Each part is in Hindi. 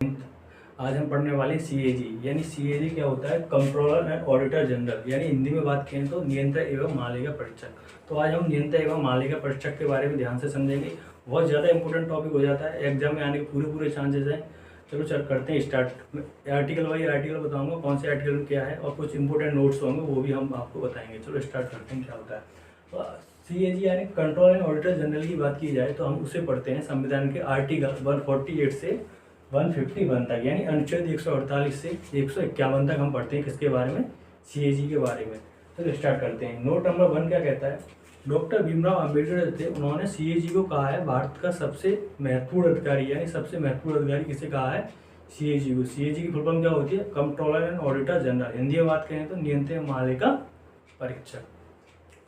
आज हम पढ़ने वाले हैं सीएजी। यानी सीएजी क्या होता है? Controller and auditor general. यानी हिंदी में बात करें तो नियंत्रक एवं महालेखा परीक्षक। तो आज हम नियंत्रक एवं महालेखा परीक्षक के बारे में ध्यान से समझेंगे। बहुत ज़्यादा इंपॉर्टेंट टॉपिक हो जाता है, एग्जाम में आने के पूरे चांसेस हैं। चलो करते हैं स्टार्ट। आर्टिकल वाइज आर्टिकल बताऊंगा कौन से आर्टिकल में क्या है, और कुछ इंपॉर्टेंट नोट्स होंगे वो भी हम आपको बताएंगे। चलो स्टार्ट करते हैं क्या होता है। तो सीएजी यानी कंट्रोलर एंड ऑडिटर जनरल की बात की जाए तो हम उसे पढ़ते हैं संविधान के आर्टिकल 148 से 151 तक, यानी अनुच्छेद 148 से 151 तक हम पढ़ते हैं किसके बारे में? सीएजी के बारे में। तो स्टार्ट करते हैं। नोट नंबर 1 क्या कहता है? डॉक्टर भीमराव अम्बेडकर थे, उन्होंने सीएजी को कहा है भारत का सबसे महत्वपूर्ण अधिकारी। यानी सबसे महत्वपूर्ण अधिकारी किसे कहा है? सीएजी को। सीएजी की फुल फॉर्म क्या होती है? Controller and auditor general. Hindi में बात करें तो नियंत्रक महालेखा परीक्षक।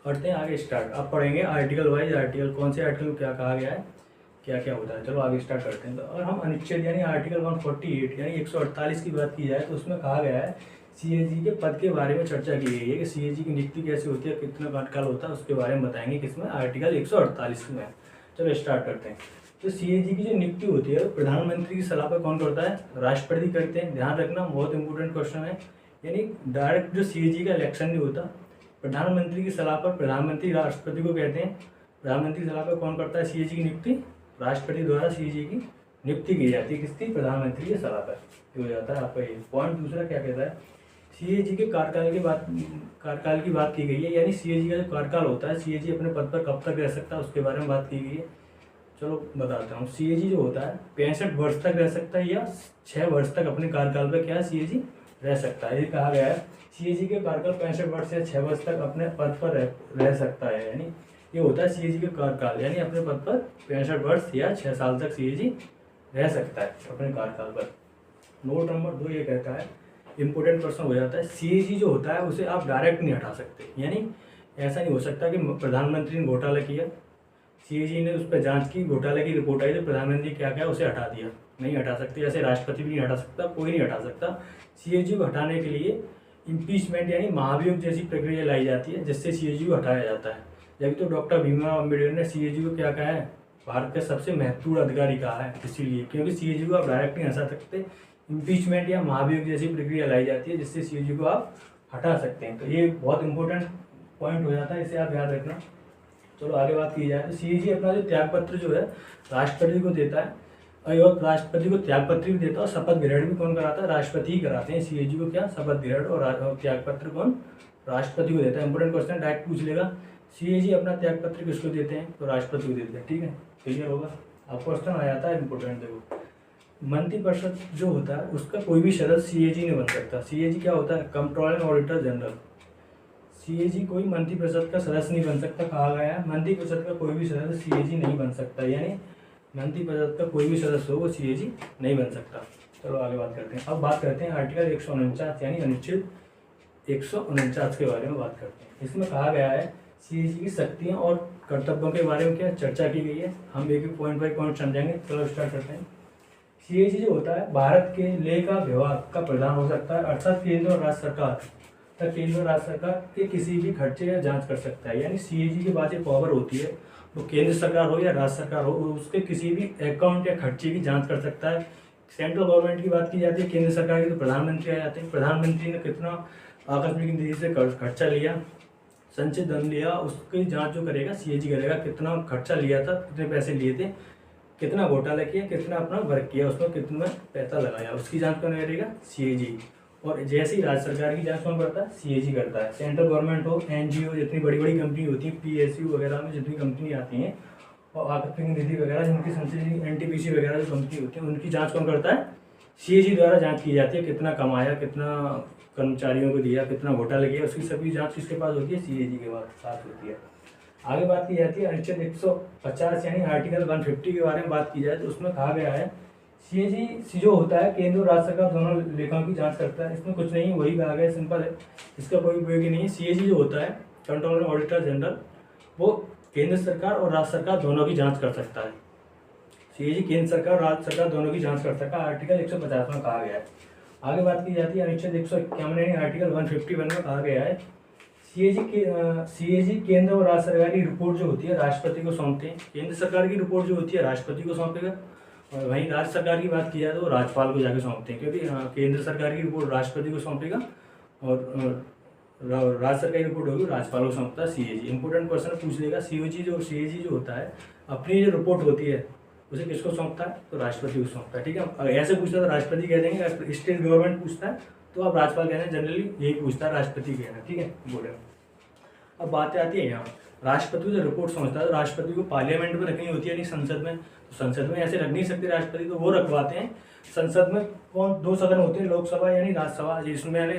करते हैं आगे स्टार्ट। अब पढ़ेंगे आर्टिकल वाइज आर्टिकल, कौन से आर्टिकल में क्या कहा गया है, क्या क्या होता है। चलो आगे स्टार्ट करते हैं। तो और हम अनुच्छेद यानी आर्टिकल 148 यानी 148 की बात की जाए तो उसमें कहा गया है सीएजी के पद के बारे में चर्चा की गई है कि सीएजी की नियुक्ति कैसे होती है, कितना कार्यकाल होता है, उसके बारे में बताएंगे किसमें? आर्टिकल 148 में। चलो स्टार्ट करते हैं। तो सीएजी की जो नियुक्ति होती है प्रधानमंत्री की सलाह पर कौन करता है? राष्ट्रपति करते हैं। ध्यान रखना, बहुत इंपॉर्टेंट क्वेश्चन है। यानी डायरेक्ट जो सीएजी का इलेक्शन नहीं होता, प्रधानमंत्री की सलाह पर प्रधानमंत्री राष्ट्रपति को कहते हैं। प्रधानमंत्री की सलाह पर कौन करता है सीएजी की नियुक्ति? राष्ट्रपति द्वारा सीएजी की नियुक्ति की जाती है। किसकी? प्रधानमंत्री की सलाह पर। ये हो जाता है आपका ये पॉइंट। दूसरा क्या कहता है? सीएजी के कार्यकाल की बात की गई है। यानी सीएजी का जो कार्यकाल होता है, सीएजी अपने पद पर कब तक रह सकता है उसके बारे में बात की गई है। चलो बताता हूँ। सीएजी जो होता है 65 वर्ष तक रह सकता है या 6 वर्ष तक अपने कार्यकाल पर क्या सीएजी रह सकता है। ये कहा गया है सीएजी के कार्यकाल 65 वर्ष या 6 वर्ष तक अपने पद पर रह सकता है। यानी ये होता है सीएजी के कार्यकाल, यानी अपने पद पर 65 वर्ष या 6 साल तक सीएजी रह सकता है अपने कार्यकाल पर। नोट नंबर 2 ये कहता है, इंपोर्टेंट क्वेश्चन हो जाता है, सीएजी जो होता है उसे आप डायरेक्ट नहीं हटा सकते। यानी ऐसा नहीं हो सकता कि प्रधानमंत्री ने घोटाला किया, सीएजी ने उस पर जांच की, घोटाले की रिपोर्ट आई तो प्रधानमंत्री क्या क्या उसे हटा दिया। नहीं हटा सकते। ऐसे राष्ट्रपति भी नहीं हटा सकता, कोई नहीं हटा सकता। सीएजी को हटाने के लिए इम्पीचमेंट यानी महाभियोग जैसी प्रक्रिया लाई जाती है, जिससे सीएजी को हटाया जाता है। जबकि तो डॉक्टर भीमराव अम्बेडकर ने सीएजी को क्या कहा है? भारत का सबसे महत्वपूर्ण अधिकारी कहा है। इसीलिए क्योंकि सीएजी को आप डायरेक्ट नहीं हटा सकते, इम्पीचमेंट या महाभियोग जैसी प्रक्रिया लाई जाती है जिससे सीएजी को आप हटा सकते हैं। तो ये बहुत इंपॉर्टेंट पॉइंट हो जाता है, इसे आप याद रखना। चलो आगे बात की जाए तो सीएजी अपना जो त्यागपत्र जो है राष्ट्रपति को देता है, और राष्ट्रपति को त्यागपत्र भी देता है, और शपथ ग्रहण भी कौन कराता है? राष्ट्रपति ही कराते हैं। सीएजी को क्या? शपथ ग्रहण और त्यागपत्र कौन? राष्ट्रपति को देता है। इंपॉर्टेंट क्वेश्चन डायरेक्ट पूछ लेगा, सीएजी अपना त्यागपत्र किसको देते हैं? तो राष्ट्रपति को देते हैं। ठीक है, क्लियर होगा। अब क्वेश्चन आ जाता है इंपॉर्टेंट। देखो, मंत्रिपरिषद जो होता है उसका कोई भी सदस्य सीएजी नहीं बन सकता। सीएजी क्या होता है? Controller and auditor general. CAG कोई मंत्रिपरिषद का सदस्य नहीं बन सकता। कहा गया है मंत्रिपरिषद का कोई भी सदस्य सीएजी नहीं बन सकता। यानी मंत्रिपरिषद का कोई भी सदस्य हो वो सीएजी नहीं बन सकता। चलो आगे बात करते हैं। अब बात करते हैं आर्टिकल 149 यानी अनुच्छेद 149 के बारे में बात करते हैं। इसमें कहा गया है सीएजी की शक्तियाँ और कर्तव्यों के बारे में क्या चर्चा की गई है। हम एक पॉइंट बाई पॉइंट समझेंगे। चलो स्टार्ट करते हैं। सीएजी जो होता है भारत के लेखा विभाग का प्रधान हो सकता है, अर्थात केंद्र और राज्य सरकार केंद्र और राज्य सरकार के किसी भी खर्चे या जांच कर सकता है। यानी सीएजी के पास एक पावर होती है, वो केंद्र सरकार हो या राज्य सरकार हो, उसके किसी भी अकाउंट या खर्चे की जांच कर सकता है। सेंट्रल गवर्नमेंट की बात की जाती है, केंद्र सरकार की, तो प्रधानमंत्री आ जाते हैं। प्रधानमंत्री ने कितना आकस्मिक निधि से खर्चा लिया, संचित धन लिया, उसकी जाँच जो करेगा सीएजी करेगा। कितना खर्चा लिया था, कितने पैसे लिए थे, कितना घोटाला किया, कितना अपना वर्क किया, उसमें कितना पैसा लगाया, उसकी जांच कौन करेगा? सीएजी। और जैसे ही राज्य सरकार की जांच कौन करता है? सीएजी करता है। सेंट्रल गवर्नमेंट हो, एनजीओ, जितनी बड़ी बड़ी कंपनी होती है, पीएसयू वगैरह में जितनी कंपनी आती हैं, और आकस्मिक निधि वगैरह जिनकी संचित, एनटीपीसी वगैरह जो कंपनी होती है, उनकी जाँच कौन करता है? सीएजी द्वारा जाँच की जाती है। कितना कमाया, कितना कर्मचारियों को दिया, कितना घोटाला किया, उसकी सभी जाँच किसके पास होती है? सीएजी के साथ होती है। आगे बात की जाती है अनुच्छेद 150 यानी आर्टिकल 150 के बारे में बात की जाए तो उसमें कहा गया है सीएजी जो होता है केंद्र और राज्य सरकार दोनों लेखाओं की जांच करता है। इसमें कुछ नहीं, वही कहा गया, सिंपल है, इसका कोई उपयोग नहीं है। सीएजी जो होता है कंट्रोलर ऑडिटर जनरल, वो केंद्र सरकार और राज्य सरकार दोनों की जाँच कर सकता है। सीएजी केंद्र सरकार और राज्य सरकार दोनों की जाँच कर सकता है, आर्टिकल 150 में कहा गया है। आगे बात की जाती है अनुच्छेद 151 यानी आर्टिकल 151 में कहा गया है सीएजी केंद्र और राज्य सरकार की रिपोर्ट जो होती है राष्ट्रपति को सौंपते हैं। केंद्र सरकार की रिपोर्ट जो होती है राष्ट्रपति को सौंपेगा, और वहीं राज्य सरकार की बात की जाए तो वो राज्यपाल को जाके सौंपते हैं, क्योंकि केंद्र सरकार की रिपोर्ट राष्ट्रपति को सौंपेगा और राज्य सरकार की रिपोर्ट होगी राज्यपाल को सौंपता है सीएजी। इंपॉर्टेंट क्वेश्चन पूछ लेगा, सीएजी जो होता है अपनी जो रिपोर्ट होती है उसे किसको सौंपता है, तो राष्ट्रपति को सौंपता है। ठीक है, अगर ऐसे पूछता है तो राष्ट्रपति कह देंगे, अगर स्टेट गवर्नमेंट पूछता है तो आप राज्यपाल कहना है, जनरली यही पूछता है, राष्ट्रपति कहना। ठीक है, बोले। अब बातें आती है यहाँ, राष्ट्रपति को जो रिपोर्ट समझता है तो राष्ट्रपति को पार्लियामेंट में रखनी होती है, नहीं संसद में। तो संसद में ऐसे रख नहीं सकते राष्ट्रपति, तो वो रखवाते हैं संसद में। कौन, 2 सदन होते हैं, लोकसभा यानी राज्यसभा, जिसमें मैंने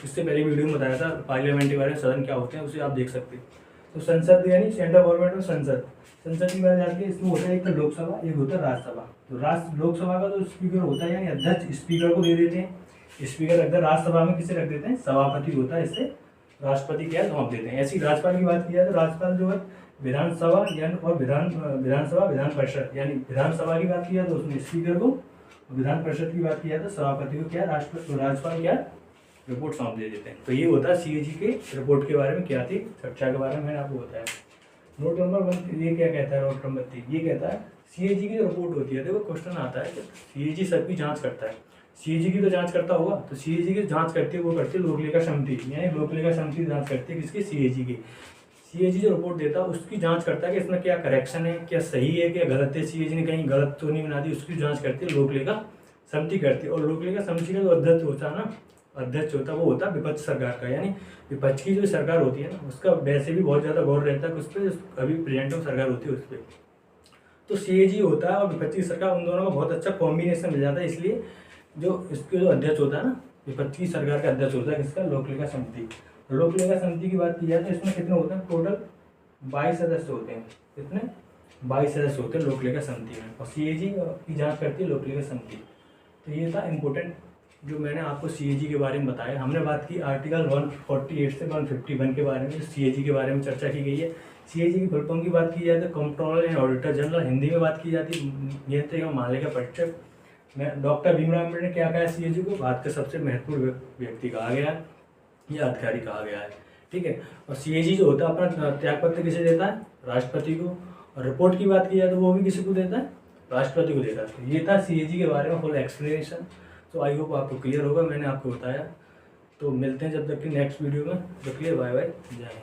इससे पहले वीडियो में बताया था पार्लियामेंट के बारे में, सदन क्या होते हैं उसे आप देख सकते हैं। तो संसद यानी सेंट्रल गवर्नमेंट में संसद की बात आती है, इसमें होता है एक तो लोकसभा, एक होता है राज्यसभा। तो लोकसभा का जो स्पीकर होता है यानी अध्यक्ष स्पीकर को दे देते हैं, स्पीकर रख दे। राज्यसभा में किसे रख देते हैं, सभापति होता है, इससे राष्ट्रपति क्या सौंप देते हैं। ऐसी राज्यपाल की बात की जाए तो राज्यपाल जो है विधानसभा यानी और विधानसभा विधान परिषद, यानी विधानसभा की बात की जाए तो उसमें स्पीकर को, विधान परिषद की बात की जाए तो सभापति को क्या राज्यपाल क्या रिपोर्ट सौंप दे देते हैं। तो ये होता है सीएजी के रिपोर्ट के बारे में क्या थी चर्चा के बारे में मैंने आपको बताया। नोट नंबर 1 ये क्या कहता है, नोट नंबर 3 ये कहता है सीएजी की जो रिपोर्ट होती है, देखो क्वेश्चन आता है कि सीएजी सबकी जांच करता है, सीएजी की तो जांच करता होगा, तो सीएजी की जांच करती है वो करती है लोक लेखा समिति, यानी लोक लेखा समिति जांच करती है किसकी, सीएजी की। सीएजी जो रिपोर्ट देता है उसकी जांच करता है कि इसमें क्या करेक्शन है, क्या सही है, क्या गलत है, सीएजी ने कहीं गलत तो नहीं बना दी, उसकी जांच करती है लोक लेखा समिति करती है। और लोक लेखा समिति का जो अध्यक्ष होता है ना, अध्यक्ष होता है वो होता है विपक्ष सरकार का, यानी विपक्ष की जो सरकार होती है ना उसका वैसे भी बहुत ज़्यादा गौर रहता है उस पर, अभी प्रेजेंट में सरकार होती है उस पर। तो सीएजी होता है और विपक्ष की सरकार, उन दोनों का बहुत अच्छा कॉम्बिनेशन मिल जाता है। इसलिए जो इसके जो अध्यक्ष होता है ना, विपक्ष की सरकार का अध्यक्ष होता है किसका, लोक लेखा समिति। लोक लेखा समिति की बात की जाए तो इसमें कितने होते हैं, टोटल 22 सदस्य होते हैं। कितने, 22 सदस्य होते हैं लोक लेखा समिति में, और सीएजी की जाँच करती है लोक लेखा समिति। तो ये था इम्पोर्टेंट जो मैंने आपको सीएजी के बारे में बताया। हमने बात की आर्टिकल 148 से 151 के बारे में, जो सीएजी के बारे में चर्चा की गई है। सीएजी की फुल फॉर्म की बात की जाए तो controller and auditor general, Hindi में बात की जाती है नियंत्रक एवं महालेखा परीक्षक। मैं डॉक्टर भीमराव अम्बेडकर ने क्या कहा है सीएजी को, भारत का सबसे महत्वपूर्ण व्यक्ति कहा गया है या अधिकारी कहा गया है। ठीक है, और सीएजी जो होता है अपना त्यागपत्र किसे देता है, राष्ट्रपति को। और रिपोर्ट की बात की जाए तो वो भी किसी को देता है, राष्ट्रपति को देता है। तो ये था सीएजी के बारे में फुल एक्सप्लेनेशन। तो आई होप आपको क्लियर होगा, मैंने आपको बताया। तो मिलते हैं जब तक कि नेक्स्ट वीडियो में, तब तक के लिए बाय बाय, जय हिंद।